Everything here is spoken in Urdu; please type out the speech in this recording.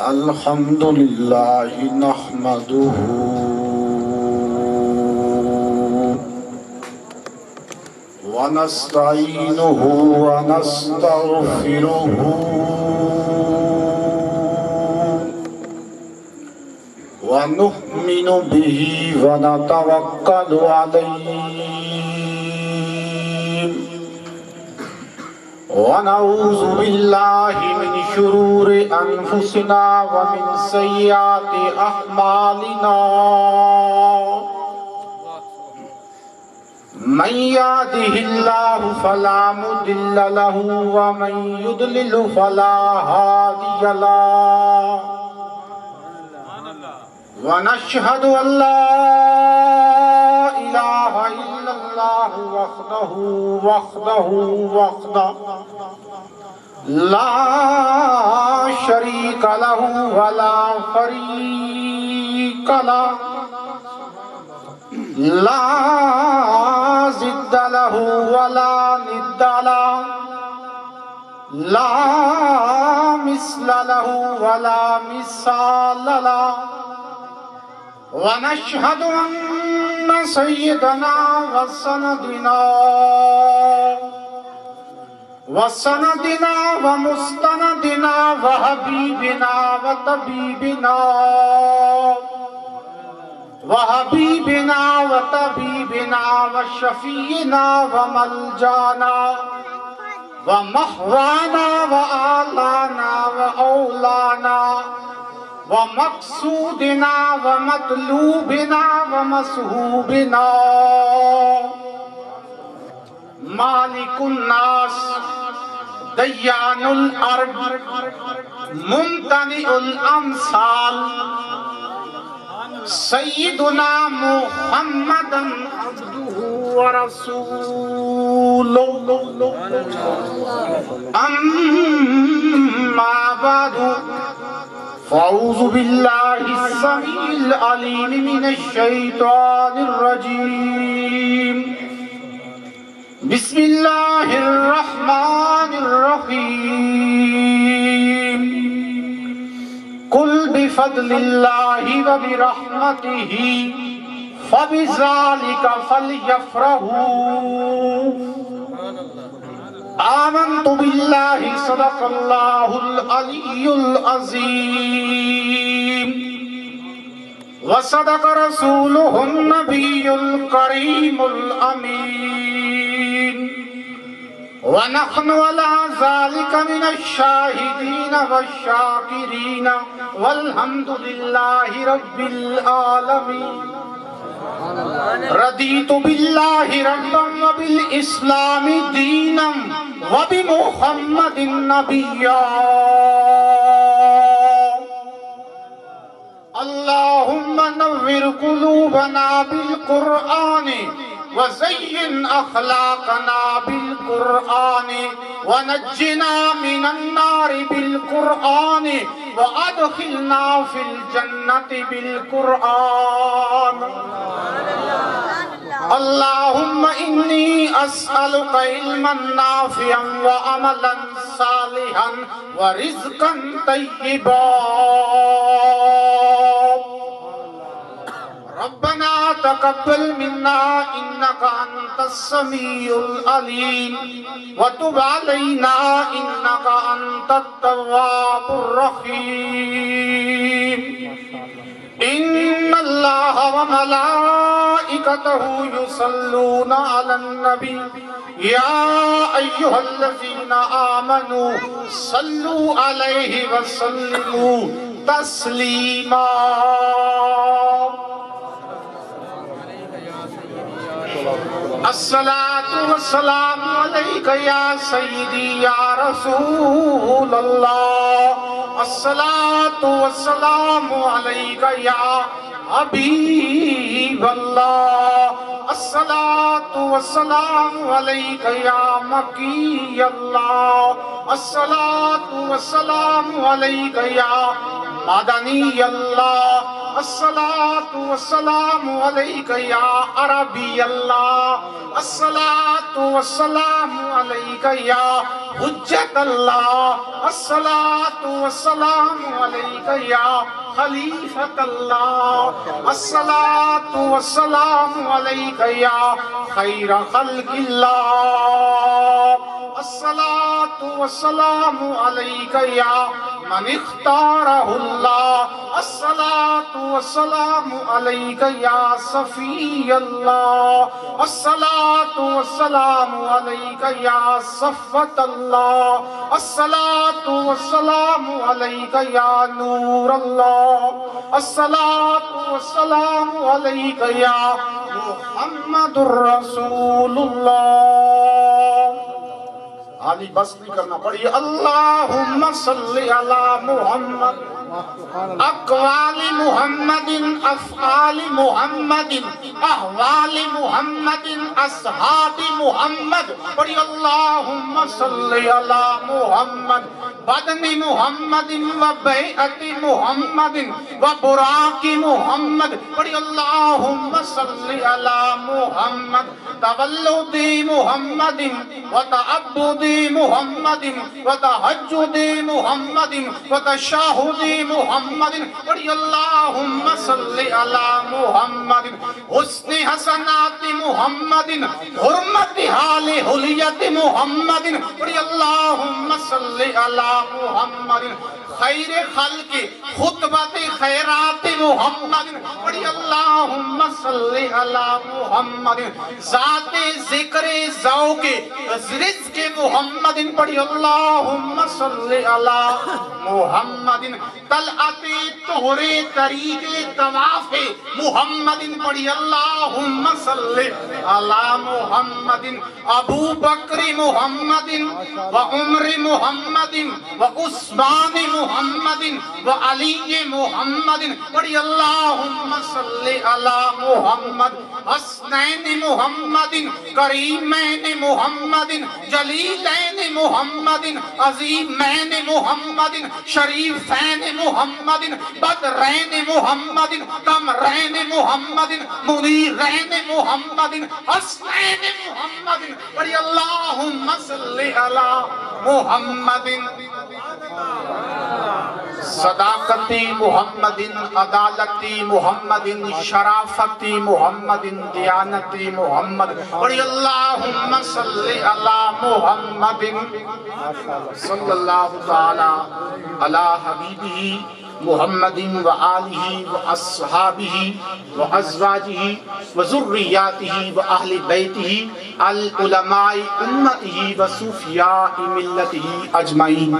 الحمد لله نحمده ونستعينه ونستغفره ونؤمن به ونتوكل عليه ونعوذ بالله من شرور أنفسنا ومن سيئات أعمالنا من يهده الله فلا مضل له ومن يضلل فلا هادي له ونشهد أن لا إله إلا الله وحده لا شريك له ولا فريق له لا ضد له ولا ند له لا مثل له ولا مثال له ونشهد أن سيدنا وسندنا ومستندنا وحبيبنا وطبيبنا وشفينا وملجانا ومحوانا وآلانا وأولانا ومقصودنا ومطلوبنا ومصحوبنا مالك الناس ديان الأرض ممتنع الأمثال سيدنا محمدا عبده ورسوله أما بعد فأعوذ بالله السميع العليم من الشيطان الرجيم بسم الله الرحمن الرحيم قل بفضل الله وبرحمته فبذلك فليفرحوا آمنت بالله صدق الله العلي العظيم وصدق رسوله النبي الكريم الأمين ونحن على ذلك من الشاهدين والشاكرين والحمد لله رب العالمين رضيت بالله ربا وبالإسلام دينا وبمحمد نبيا اللهم نور قلوبنا بالقرآن وزين أخلاقنا بالقرآن ونجنا من النار بالقرآن وأدخلنا في الجنة بالقرآن اللهم إني أسألك علما نافعا وعملا صالحا ورزقا طيبا ربنا تقبل منا إنك أنت السميع العليم وتب علينا إنك أنت التواب الرحيم إن الله وملائكته يصلون على النبي يا أيها الذين آمنوا صلوا عليه وسلموا تسليما الصلاة والسلام عليك يا سيدي يا رسول الله الصلاة والسلام عليك يا حبيب الله الصلاة والسلام عليك يا مكي الله الصلاة والسلام عليك يا مدني الله الصلاة والسلام عليك يا عربي الله الصلاة والسلام عليك يا حجة الله الصلاة والسلام عليك يا خليفة الله الصلاة والسلام عليك يا خير خلق الله الصلاة والسلام عليك يا من اختاره الله الصلاة والسلام عليك يا صفي الله الصلاة والسلام عليك يا صفوة الله الصلاة والسلام عليك يا نور الله الصلاة والسلام عليك يا محمد رسول الله علی بس نہیں کرنا پڑی اللہم صلی علی محمد اقوال محمد افعال محمد احوال محمد اصحاب محمد پڑی اللہم صلی علی محمد بدن محمد و بیعت محمد و براق محمد پڑی اللہم صلی علی محمد تولد محمد و تعبد محمد و تہجد محمد و تشہد محمد پڑھی اللہم صلی علی محمد حسن حسنات محمد حرمت حال حلیت محمد پڑھی اللہم صلی علی محمد خیر خلق خطبت خیرات محمد پڑھی اللہم صلی علی محمد ذات ذکر ذوق رزق محمد پڑھی اللہم صلی علی محمد طلعت طہر طریق طواف محمد پڑھی اللہم صلی علی محمد ابو بکر محمد و عمر محمد و عثمان محمد و علی محمد پڑھی اللہم صلی علی محمد حسنین محمد کریمین محمد جلیلین محمد عظیمین محمد شریفین محمد بدرین محمد قمرین محمد منیرین محمد حسنین محمد پڑھی اللہم صلی علی محمد صداقتی محمد عدالتی محمد شرافتی محمد دیانتی محمد پڑھی اللہم صلی علی محمد صلی اللہ تعالی علی حبیبہ محمد و آلہ و اصحابہ و ازواجہ و ذریاتہ و اہل بیتہ العلماء امتہ و صوفیاء ملتہ اجمعین.